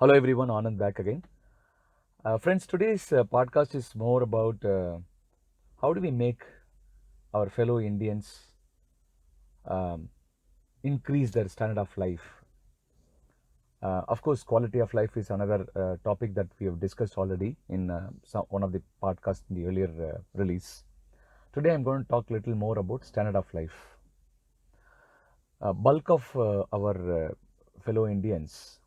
Hello everyone, Anand back again. Friends, today's podcast is more about how do we make our fellow Indians um, increase their standard of life. Of course, quality of life is another topic that we have discussed already in one of the podcasts in the earlier release. Today I'm going to talk a little more about standard of life. Bulk of our fellow Indians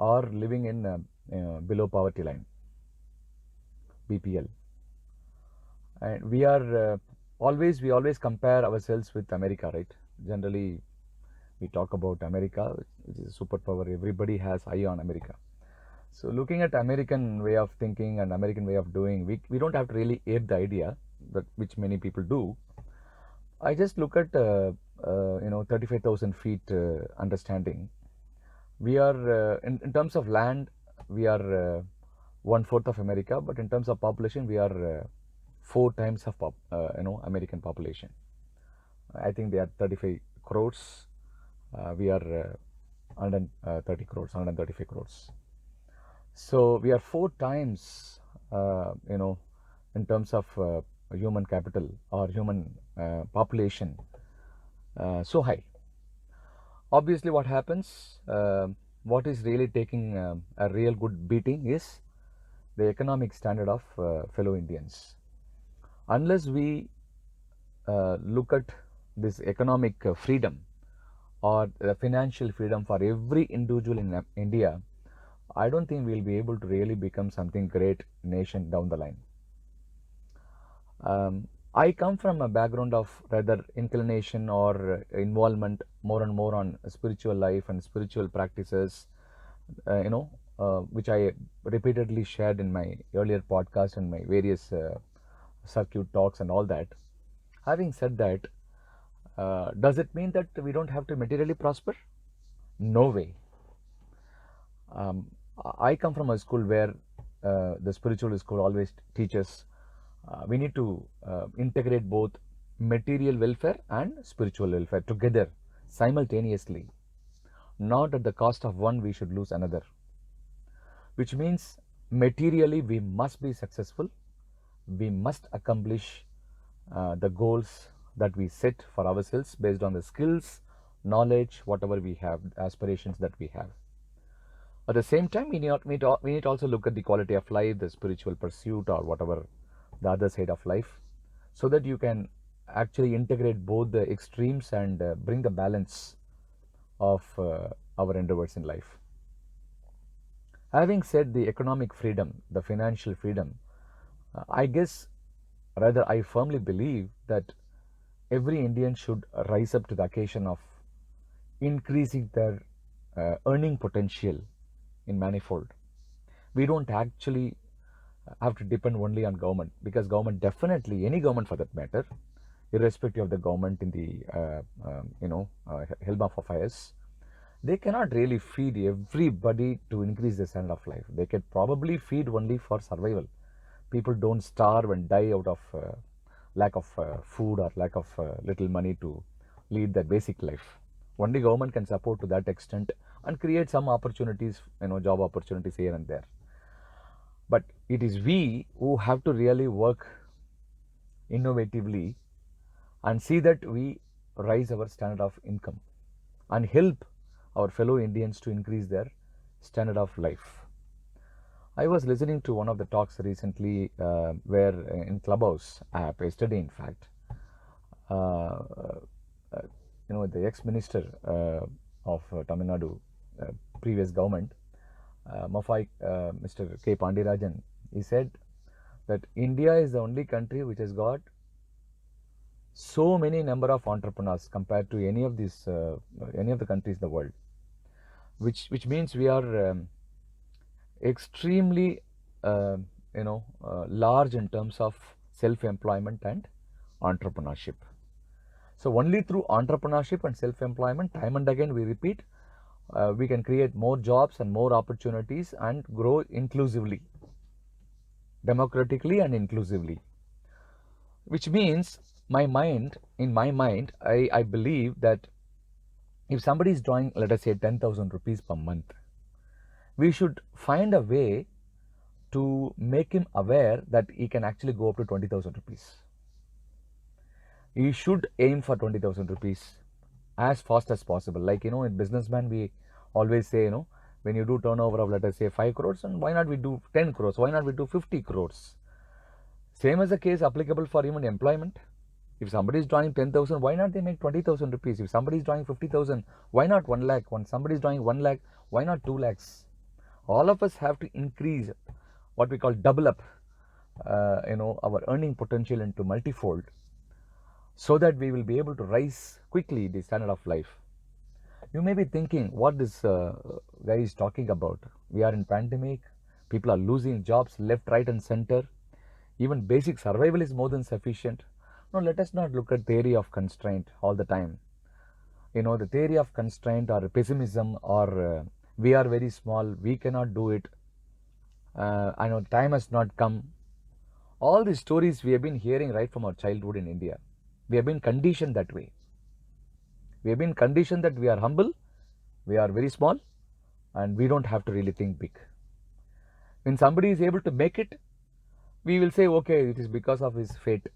are living in below poverty line, BPL. And we always compare ourselves with America, right? Generally we talk about America, which is a superpower. Everybody has eye on America. So looking at American way of thinking and American way of doing, we don't have to really ape the idea that which many people do. I just look at 35,000 feet understanding. We are in terms of land, we are one-fourth of America, but in terms of population we are four times of American population. I think they are 35 crores. We are 130 crores, 135 crores. So we are four times, in terms of human capital or human population, so high. Obviously, what happens, what is really taking a real good beating is the economic standard of fellow Indians. Unless we look at this economic freedom or financial freedom for every individual in India, I don't think we'll be able to really become something great nation down the line. I come from a background of rather inclination or involvement more and more on spiritual life and spiritual practices, which I repeatedly shared in my earlier podcast and my various circuit talks and all that. Having said that, does it mean that we don't have to materially prosper? No way. I come from a school where the spiritual school always teaches we need to integrate both material welfare and spiritual welfare together simultaneously. Not at the cost of one, we should lose another. Which means materially we must be successful. We must accomplish the goals that we set for ourselves based on the skills, knowledge, whatever we have, aspirations that we have. At the same time, we need to also look at the quality of life, the spiritual pursuit, or whatever the other side of life, so that you can actually integrate both the extremes and bring the balance of our endeavors in life. Having said the economic freedom, the financial freedom, I firmly believe that every Indian should rise up to the occasion of increasing their earning potential in manifold. We don't actually have to depend only on government, because government, definitely any government for that matter, irrespective of the government in the helm of affairs, they cannot really feed everybody to increase their standard of life. They can probably feed only for survival. People don't starve and die out of lack of food or lack of little money to lead their basic life. Only government can support to that extent and create some opportunities, job opportunities here and there. But it is we who have to really work innovatively and see that we rise our standard of income and help our fellow Indians to increase their standard of life. I was listening to one of the talks recently where in Clubhouse app yesterday, in fact, the ex-minister of Tamil Nadu, previous government, Mr. K. Pandirajan, he said that India is the only country which has got so many number of entrepreneurs compared to any of the countries in the world, which means we are extremely large in terms of self-employment and entrepreneurship. So only through entrepreneurship and self-employment, time and again we repeat, we can create more jobs and more opportunities and grow inclusively, democratically and inclusively. Which means in my mind, I believe that if somebody is drawing, let us say, 10,000 rupees per month, we should find a way to make him aware that he can actually go up to 20,000 rupees. He should aim for 20,000 rupees as fast as possible. Like, in businessman, we always say, when you do turnover of, let us say, 5 crores, and why not we do 10 crores? Why not we do 50 crores? Same as the case applicable for even employment. If somebody is drawing 10,000, why not they make 20,000 rupees? If somebody is drawing 50,000, why not 1 lakh? When somebody is drawing 1 lakh, why not 2 lakhs? All of us have to increase what we call double up, our earning potential into multifold, so that we will be able to rise quickly the standard of life. You may be thinking, what this guy is talking about? We are in pandemic. People are losing jobs left, right, and center. Even basic survival is more than sufficient. No, let us not look at theory of constraint all the time. The theory of constraint or pessimism or we are very small, we cannot do it. I know time has not come. All these stories we have been hearing right from our childhood in India. We have been conditioned that way. We have been conditioned that we are humble, we are very small, and we don't have to really think big. When somebody is able to make it, we will say, okay, it is because of his fate.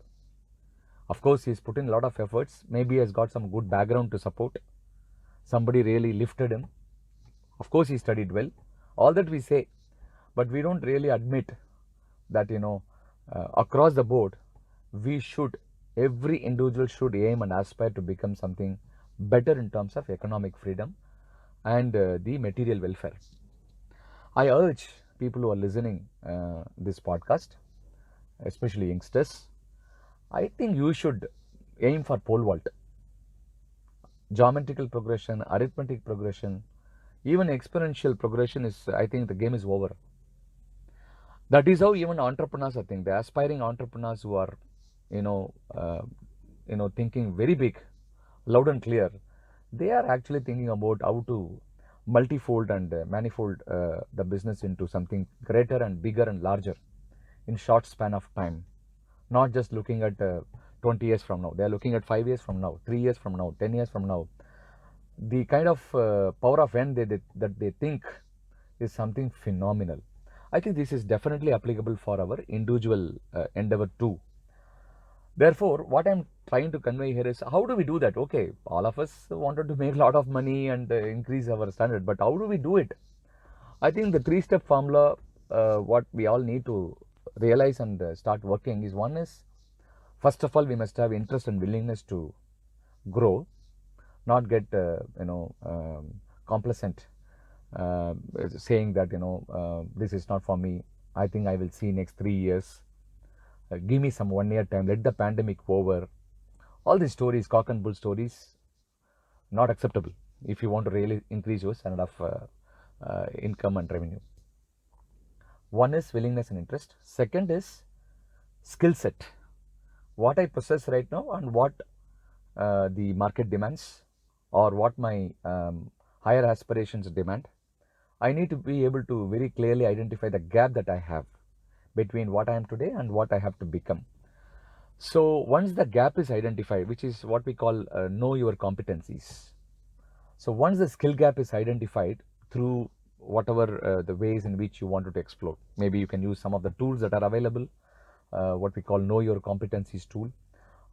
Of course, he's put in a lot of efforts. Maybe he has got some good background to support. Somebody really lifted him. Of course, he studied well. All that we say, but we don't really admit that, across the board, every individual should aim and aspire to become something better in terms of economic freedom and the material welfare. I urge people who are listening this podcast, especially youngsters, I think you should aim for pole vault. Geometrical progression, arithmetic progression, even exponential progression is, I think the game is over. That is how even entrepreneurs, I think, the aspiring entrepreneurs who are, thinking very big, loud and clear, they are actually thinking about how to multifold and manifold the business into something greater and bigger and larger in short span of time. Not just looking at 20 years from now. They are looking at 5 years from now, 3 years from now, 10 years from now. The kind of power of when that they think is something phenomenal. I think this is definitely applicable for our individual endeavor too. Therefore, what I'm trying to convey here is, how do we do that? Okay, all of us wanted to make a lot of money and increase our standard, but how do we do it? I think the 3-step formula, what we all need to realize and start working is, one is, first of all, we must have interest and willingness to grow, not get complacent, saying that this is not for me. I think I will see next 3 years. Give me some 1 year time. Let the pandemic over. All these stories, cock and bull stories, not acceptable if you want to really increase your standard of income and revenue. One is willingness and interest. Second is skill set. What I possess right now and what the market demands, or what my higher aspirations demand. I need to be able to very clearly identify the gap that I have between what I am today and what I have to become. So once the gap is identified, which is what we call know your competencies. So once the skill gap is identified through whatever the ways in which you wanted to explore, maybe you can use some of the tools that are available, what we call know your competencies tool,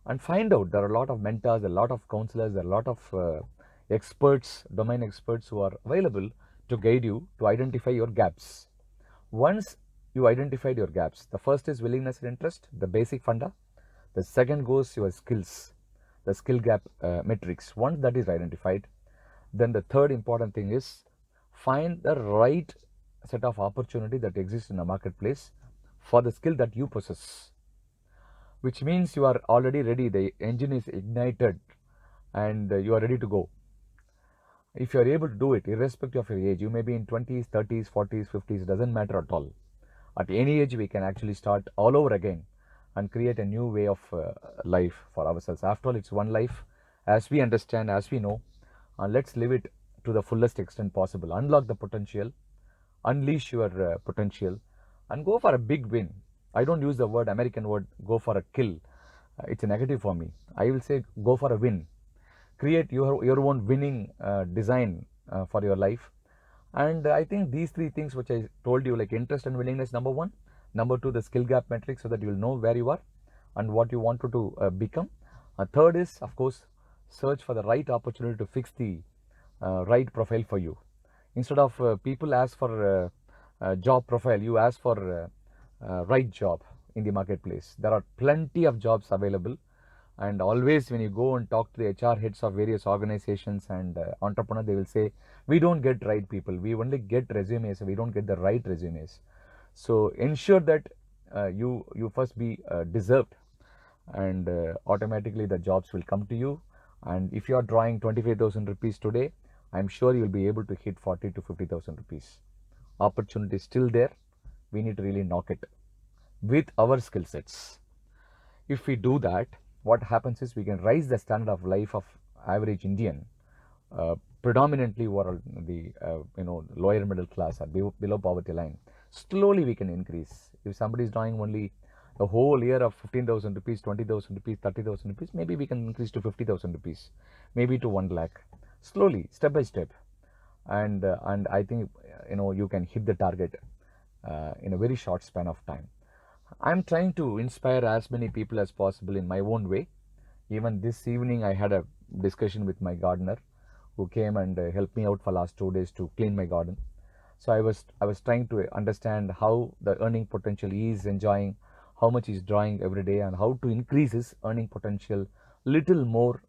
and find out. There are a lot of mentors, a lot of counselors, a lot of experts, domain experts who are available to guide you to identify your gaps. Once you identified your gaps, the first is willingness and interest, the basic funda. The second goes your skills, the skill gap metrics. Once that is identified, then the third important thing is find the right set of opportunity that exists in the marketplace for the skill that you possess, which means you are already ready. The engine is ignited and you are ready to go. If you are able to do it, irrespective of your age, you may be in 20s, 30s, 40s, 50s, doesn't matter at all. At any age, we can actually start all over again and create a new way of life for ourselves. After all, it's one life, as we understand, as we know, and let's live it to the fullest extent possible. Unlock the potential, unleash your potential, and go for a big win. I don't use the American word, go for a kill. It's a negative for me. I will say go for a win. Create your own winning design for your life, And I think these three things which I told you, like interest and willingness, number one. Number two, the skill gap metric, so that you will know where you are and what you want to become. Third is, of course, search for the right opportunity to fix the right profile for you. Instead of people ask for job profile, you ask for right job in the marketplace. There are plenty of jobs available, and always when you go and talk to the HR heads of various organizations and entrepreneurs, they will say, we don't get right people, we only get resumes, we don't get the right resumes. So ensure that you first be deserved, and automatically the jobs will come to you. And if you are drawing 25,000 rupees today, I'm sure you'll be able to hit 40 to 50,000 rupees. Opportunity is still there. We need to really knock it with our skill sets. If we do that, what happens is we can raise the standard of life of average Indian, predominantly over the lower middle class or below poverty line. Slowly we can increase. If somebody is drawing only a whole year of 15,000 rupees, 20,000 rupees, 30,000 rupees, maybe we can increase to 50,000 rupees, maybe to 1 lakh, slowly, step by step. And I think you can hit the target in a very short span of time. I'm trying to inspire as many people as possible in my own way. Even this evening, I had a discussion with my gardener, who came and helped me out for last 2 days to clean my garden. So I was trying to understand how the earning potential he is enjoying, how much he's drawing every day, and how to increase his earning potential little more,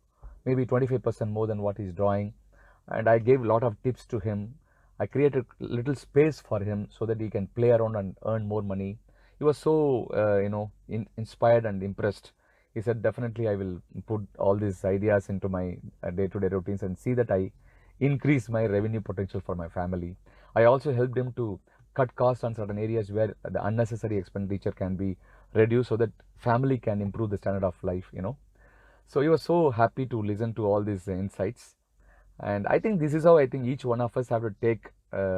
maybe 25% more than what he's drawing. And I gave a lot of tips to him. I created little space for him so that he can play around and earn more money. He was so inspired and impressed. He said, definitely I will put all these ideas into my day-to-day routines and see that I increase my revenue potential for my family. I also helped him to cut costs on certain areas where the unnecessary expenditure can be reduced, so that family can improve the standard of life. So he was so happy to listen to all these insights. And I think this is how I think each one of us have to take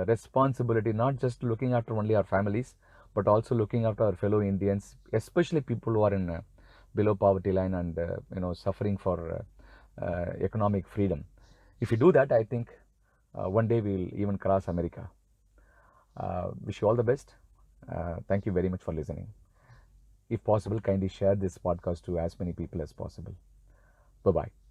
responsibility, not just looking after only our families, but also looking after our fellow Indians, especially people who are in below poverty line and suffering for economic freedom. If you do that, I think one day we'll even cross America. Wish you all the best. Thank you very much for listening. If possible, kindly share this podcast to as many people as possible. Bye bye.